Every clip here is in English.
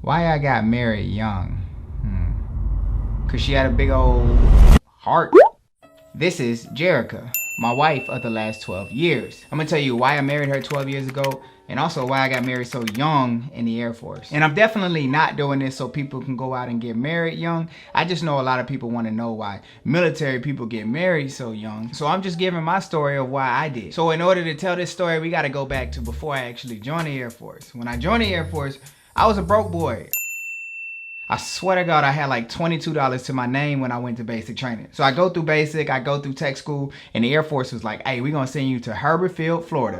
Why I got married young? Cause she had a big old heart. This is Jerica, my wife of the last 12 years. I'm gonna tell you why I married her 12 years ago and also why I got married so young in the Air Force. And I'm definitely not doing this so people can go out and get married young. I just know a lot of people wanna know why military people get married so young. So I'm just giving my story of why I did. So in order to tell this story, we gotta go back to before I actually joined the Air Force. When I joined the Air Force, I was a broke boy. I swear to God, I had like $22 to my name when I went to basic training. So I go through basic, I go through tech school, and the Air Force was like, hey, we're gonna send you to Hurlburt Field, Florida.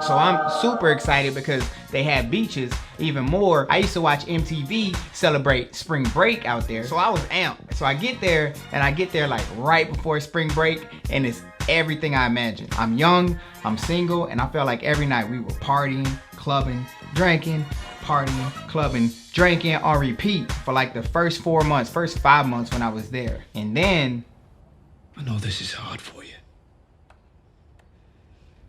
So I'm super excited because they had beaches even more. I used to watch MTV celebrate spring break out there. So I was amped. So I get there and I get there like right before spring break and it's everything I imagined. I'm young, I'm single, and I felt like every night we were partying, clubbing, drinking, partying, clubbing, drinking on repeat for like the first 4 months, first 5 months when I was there. And then, I know this is hard for you,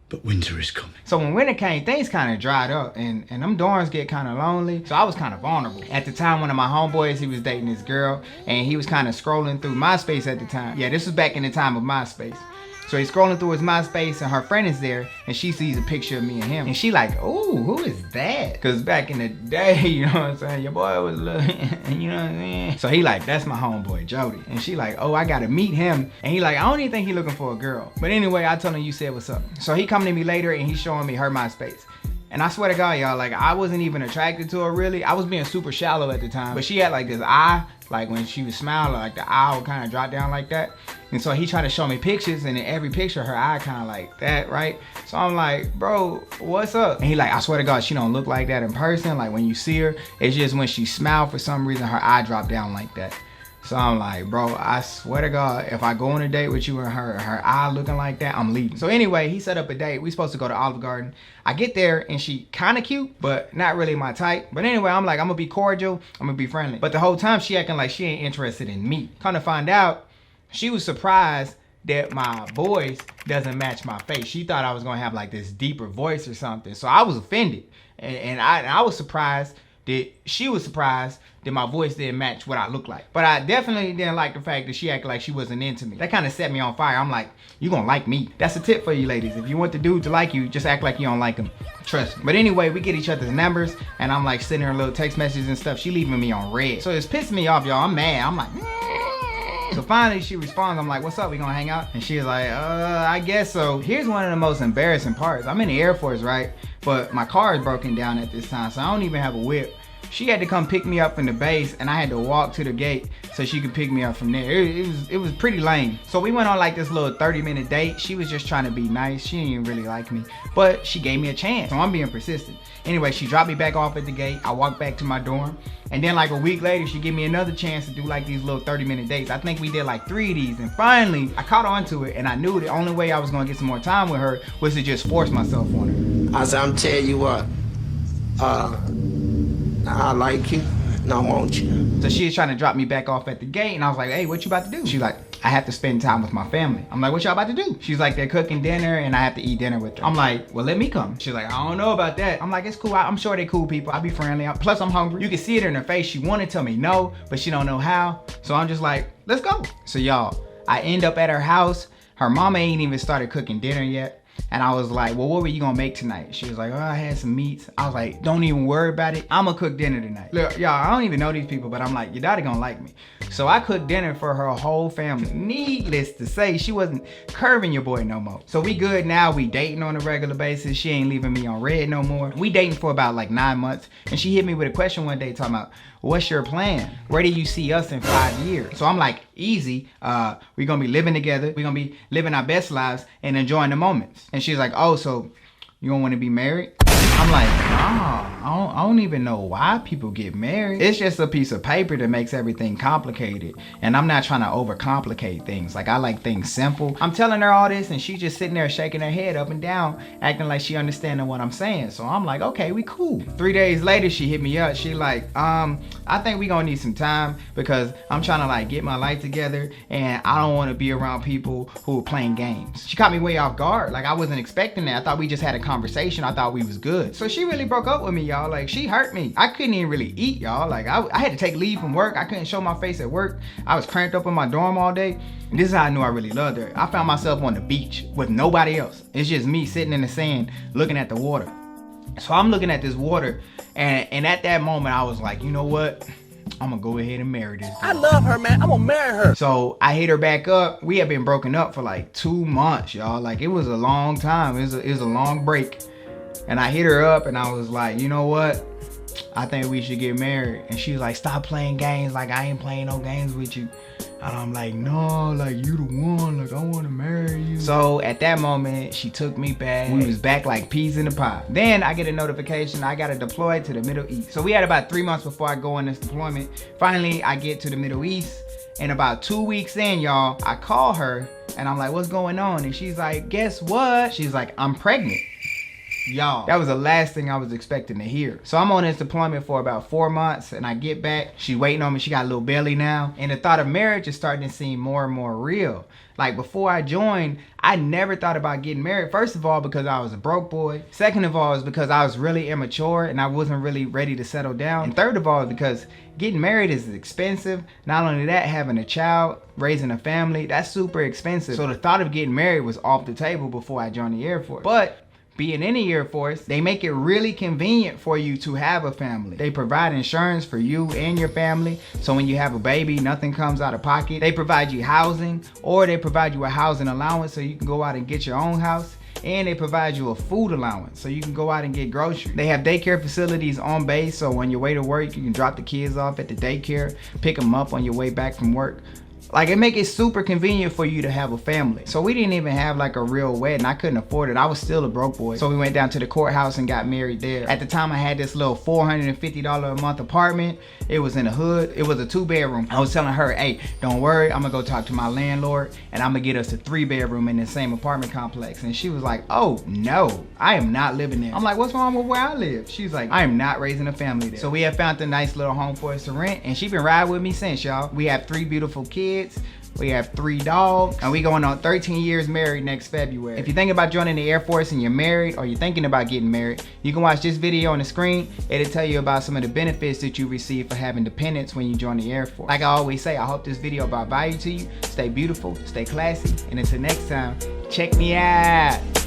but winter is coming. So when winter came, things kind of dried up and them dorms get kind of lonely. So I was kind of vulnerable. At the time, one of my homeboys, he was dating this girl and he was kind of scrolling through MySpace at the time. Yeah, this was back in the time of MySpace. So he's scrolling through his MySpace and her friend is there and she sees a picture of me and him. And she like, oh, who is that? Cause back in the day, you know what I'm saying? Your boy was little, you know what I'm saying? So he like, that's my homeboy, Jody. And she like, oh, I gotta meet him. And he like, I don't even think he looking for a girl. But anyway, I told him you said what's up. So he coming to me later and he's showing me her MySpace. And I swear to God, y'all, like I wasn't even attracted to her really. I was being super shallow at the time. But she had like this eye, like when she was smiling, like the eye would kind of drop down like that. And so he tried to show me pictures and in every picture, her eye kind of like that, right? So I'm like, bro, what's up? And he like, I swear to God, she don't look like that in person. Like when you see her, it's just when she smiled for some reason, her eye dropped down like that. So I'm like, bro, I swear to God, if I go on a date with you and her eye looking like that, I'm leaving. So anyway, he set up a date. We supposed to go to Olive Garden. I get there and she kind of cute, but not really my type. But anyway, I'm like, I'm gonna be cordial. I'm gonna be friendly. But the whole time she acting like she ain't interested in me. Kind of find out, she was surprised that my voice doesn't match my face. She thought I was gonna have like this deeper voice or something. So I was offended. And I was surprised that she was surprised that my voice didn't match what I look like. But I definitely didn't like the fact that she acted like she wasn't into me. That kind of set me on fire. I'm like, you gonna like me. That's a tip for you ladies. If you want the dude to like you, just act like you don't like him. Trust me. But anyway, we get each other's numbers and I'm like sending her little text messages and stuff. She leaving me on red. So it's pissing me off, y'all. I'm mad. I'm like, So finally she responds. I'm like, what's up? We gonna hang out? And she's like, I guess so. Here's one of the most embarrassing parts. I'm in the Air Force, right? But my car is broken down at this time, so I don't even have a whip. She had to come pick me up from the base and I had to walk to the gate so she could pick me up from there. It was pretty lame. So we went on like this little 30-minute date. She was just trying to be nice. She didn't even really like me, but she gave me a chance. So I'm being persistent. Anyway, she dropped me back off at the gate. I walked back to my dorm. And then like a week later, she gave me another chance to do like these little 30-minute dates. I think we did like 3 of these. And finally, I caught on to it and I knew the only way I was gonna get some more time with her was to just force myself on her. I said, I'm telling you what, I like you, and I want you. So she was trying to drop me back off at the gate and I was like, hey, what you about to do? She's like, I have to spend time with my family. I'm like, what y'all about to do? She's like, they're cooking dinner and I have to eat dinner with them. I'm like, well, let me come. She's like, I don't know about that. I'm like, it's cool. I'm sure they cool people. I'll be friendly. Plus I'm hungry. You can see it in her face. She wanted to tell me no, but she don't know how. So I'm just like, let's go. So y'all, I end up at her house. Her mama ain't even started cooking dinner yet. And I was like, well, what were you gonna make tonight? She was like, oh, I had some meats. I was like, don't even worry about it. I'm gonna cook dinner tonight. Look, y'all, I don't even know these people, but I'm like, your daddy gonna like me. So I cooked dinner for her whole family. Needless to say, she wasn't curving your boy no more. So we good now. We dating on a regular basis. She ain't leaving me on red no more. We dating for about like 9 months. And she hit me with a question one day talking about, what's your plan? Where do you see us in 5 years? So I'm like, easy. We're gonna be living together. We're gonna be living our best lives and enjoying the moments. And she's like, oh, so you don't want to be married? I'm like, nah, I don't even know why people get married. It's just a piece of paper that makes everything complicated. And I'm not trying to overcomplicate things. Like, I like things simple. I'm telling her all this and she's just sitting there shaking her head up and down, acting like she understanding what I'm saying. So I'm like, okay, we cool. 3 days later, she hit me up. She like, I think we gonna need some time because I'm trying to like get my life together and I don't want to be around people who are playing games. She caught me way off guard. Like, I wasn't expecting that. I thought we just had a conversation. I thought we was good. So she really broke broke up with me, y'all. Like, she hurt me. I couldn't even really eat, y'all. Like, I had to take leave from work. I couldn't show my face at work. I was cramped up in my dorm all day. And this is how I knew I really loved her. I found myself on the beach with nobody else. It's just me sitting in the sand looking at the water. So I'm looking at this water, and at that moment, I was like, you know what? I'm gonna go ahead and marry this girl. I love her, man. I'm gonna marry her. So I hit her back up. We had been broken up for like 2 months, y'all. Like, it was a long time. It was a long break. And I hit her up and I was like, you know what? I think we should get married. And she was like, stop playing games. Like, I ain't playing no games with you. And I'm like, no, like, you the one. Like, I want to marry you. So at that moment, she took me back. We was back like peas in the pot. Then I get a notification I got to deploy to the Middle East. So we had about 3 months before I go on this deployment. Finally, I get to the Middle East. And about 2 weeks in, y'all, I call her and I'm like, what's going on? And she's like, guess what? She's like, I'm pregnant. Y'all, that was the last thing I was expecting to hear. So I'm on this deployment for about 4 months and I get back. She's waiting on me. She got a little belly now. And the thought of marriage is starting to seem more and more real. Like, before I joined, I never thought about getting married. First of all, because I was a broke boy. Second of all, is because I was really immature and I wasn't really ready to settle down. And third of all, because getting married is expensive. Not only that, having a child, raising a family, that's super expensive. So the thought of getting married was off the table before I joined the Air Force. But being in the Air Force, they make it really convenient for you to have a family. They provide insurance for you and your family. So when you have a baby, nothing comes out of pocket. They provide you housing, or they provide you a housing allowance so you can go out and get your own house. And they provide you a food allowance so you can go out and get groceries. They have daycare facilities on base, so on your way to work, you can drop the kids off at the daycare, pick them up on your way back from work. Like, it make it super convenient for you to have a family. So we didn't even have like a real wedding. I couldn't afford it. I was still a broke boy. So we went down to the courthouse and got married there. At the time, I had this little $450 a month apartment. It was in the hood. It was a 2-bedroom. I was telling her, hey, don't worry. I'm gonna go talk to my landlord and I'm gonna get us a 3-bedroom in the same apartment complex. And she was like, oh no, I am not living there. I'm like, what's wrong with where I live? She's like, I am not raising a family there. So we have found a nice little home for us to rent, and she been riding with me since, y'all. We have 3 beautiful kids. We have 3 dogs, and we going on 13 years married next February. If you're thinking about joining the Air Force and you're married, or you're thinking about getting married, you can watch this video on the screen. It'll tell you about some of the benefits that you receive for having dependents when you join the Air Force. Like I always say, I hope this video brought value to you. Stay beautiful, stay classy, and until next time, check me out.